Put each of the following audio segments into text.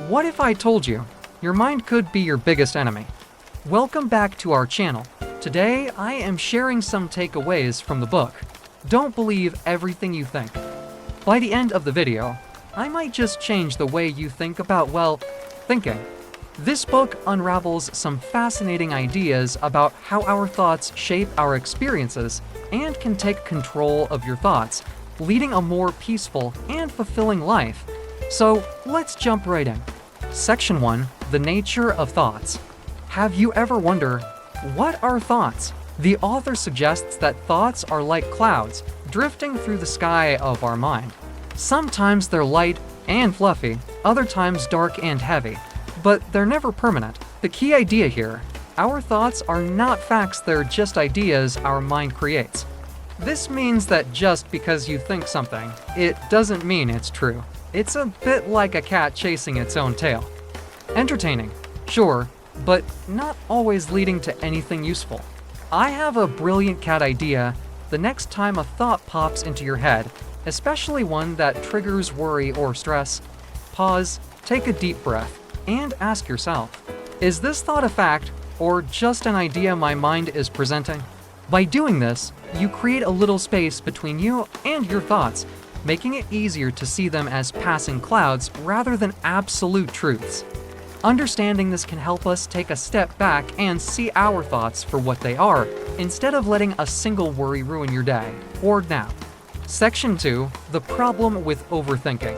What if I told you your mind could be your biggest enemy? Welcome back to our channel. Today, I am sharing some takeaways from the book. Don't believe everything you think. By the end of the video, I might just change the way you think about, thinking. This book unravels some fascinating ideas about how our thoughts shape our experiences and can take control of your thoughts, leading a more peaceful and fulfilling life. So let's jump right in. Section 1, The Nature of Thoughts. Have you ever wondered, what are thoughts? The author suggests that thoughts are like clouds drifting through the sky of our mind. Sometimes they're light and fluffy, other times dark and heavy, but they're never permanent. The key idea here, our thoughts are not facts, they're just ideas our mind creates. This means that just because you think something, it doesn't mean it's true. It's a bit like a cat chasing its own tail. Entertaining, sure, but not always leading to anything useful. I have a brilliant cat idea. The next time a thought pops into your head, especially one that triggers worry or stress, pause, take a deep breath, and ask yourself, is this thought a fact or just an idea my mind is presenting? By doing this, you create a little space between you and your thoughts, making it easier to see them as passing clouds rather than absolute truths. Understanding this can help us take a step back and see our thoughts for what they are, instead of letting a single worry ruin your day or nap. Section 2, The Problem with Overthinking.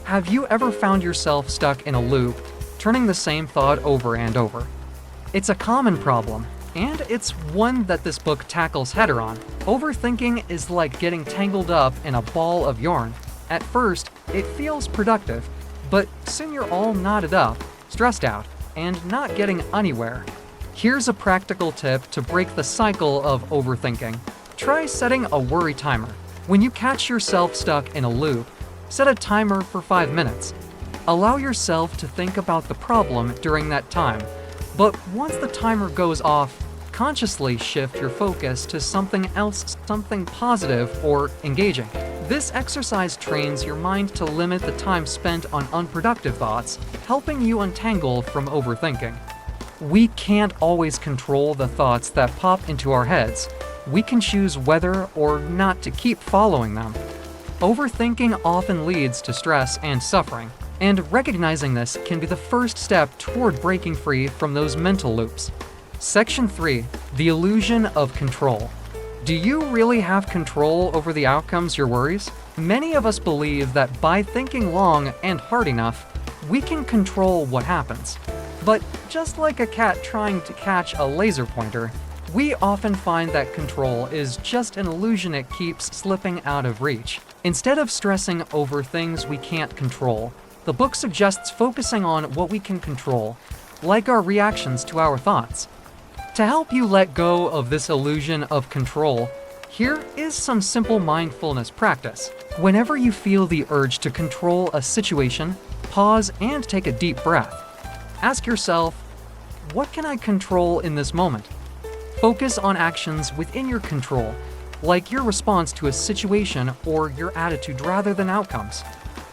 Have you ever found yourself stuck in a loop, turning the same thought over and over? It's a common problem, and it's one that this book tackles head-on. Overthinking is like getting tangled up in a ball of yarn. At first, it feels productive, but soon you're all knotted up, stressed out, and not getting anywhere. Here's a practical tip to break the cycle of overthinking. Try setting a worry timer. When you catch yourself stuck in a loop, set a timer for 5 minutes. Allow yourself to think about the problem during that time, but once the timer goes off, consciously shift your focus to something else, something positive or engaging. This exercise trains your mind to limit the time spent on unproductive thoughts, helping you untangle from overthinking. We can't always control the thoughts that pop into our heads. We can choose whether or not to keep following them. Overthinking often leads to stress and suffering, and recognizing this can be the first step toward breaking free from those mental loops. Section 3, The Illusion of Control. Do you really have control over the outcomes your worries? Many of us believe that by thinking long and hard enough, we can control what happens. But just like a cat trying to catch a laser pointer, we often find that control is just an illusion it keeps slipping out of reach. Instead of stressing over things we can't control, the book suggests focusing on what we can control, like our reactions to our thoughts. To help you let go of this illusion of control, here is some simple mindfulness practice. Whenever you feel the urge to control a situation, pause and take a deep breath. Ask yourself, what can I control in this moment? Focus on actions within your control, like your response to a situation or your attitude rather than outcomes.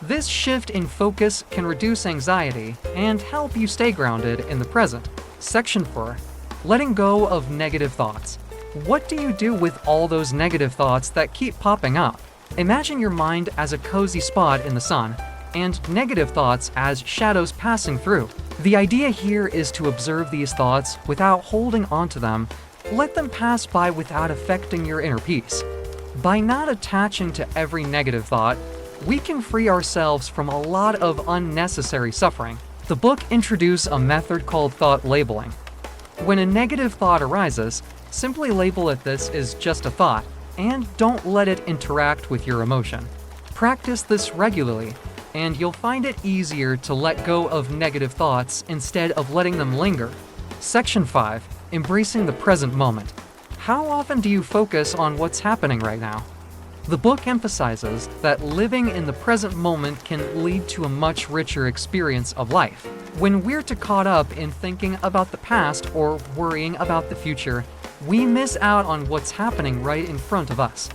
This shift in focus can reduce anxiety and help you stay grounded in the present. Section 4, Letting Go of Negative Thoughts. What do you do with all those negative thoughts that keep popping up? Imagine your mind as a cozy spot in the sun, and negative thoughts as shadows passing through. The idea here is to observe these thoughts without holding onto them. Let them pass by without affecting your inner peace. By not attaching to every negative thought, we can free ourselves from a lot of unnecessary suffering. The book introduces a method called thought labeling. When a negative thought arises, simply label it this is just a thought, and don't let it interact with your emotion. Practice this regularly, and you'll find it easier to let go of negative thoughts instead of letting them linger. Section 5, Embracing the Present Moment. How often do you focus on what's happening right now? The book emphasizes that living in the present moment can lead to a much richer experience of life. When we're too caught up in thinking about the past or worrying about the future, we miss out on what's happening right in front of us.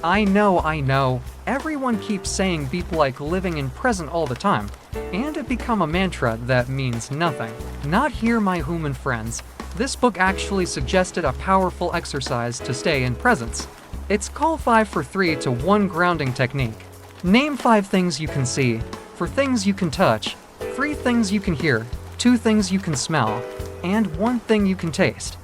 I know, Everyone keeps saying be like living in present all the time, and it become a mantra that means nothing. Not here, my human friends. This book actually suggested a powerful exercise to stay in presence. It's called 5 for 3 to 1 grounding technique. Name 5 things you can see, 4 things you can touch, 3 things you can hear, 2 things you can smell, and 1 thing you can taste.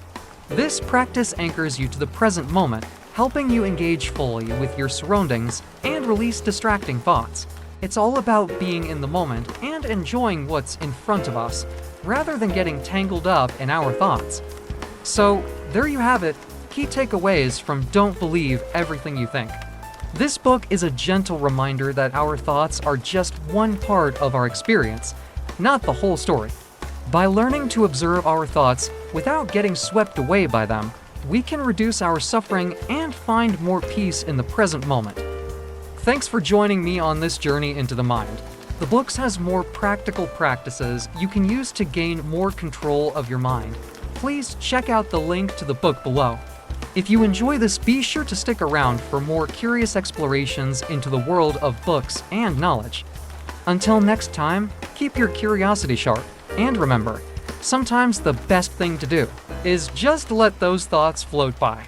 This practice anchors you to the present moment, helping you engage fully with your surroundings and release distracting thoughts. It's all about being in the moment and enjoying what's in front of us, rather than getting tangled up in our thoughts. So, there you have it, key takeaways from Don't Believe Everything You Think. This book is a gentle reminder that our thoughts are just one part of our experience, not the whole story. By learning to observe our thoughts without getting swept away by them, we can reduce our suffering and find more peace in the present moment. Thanks for joining me on this journey into the mind. The book has more practical practices you can use to gain more control of your mind. Please check out the link to the book below. If you enjoy this, be sure to stick around for more curious explorations into the world of books and knowledge. Until next time, keep your curiosity sharp, and remember, sometimes the best thing to do is just let those thoughts float by.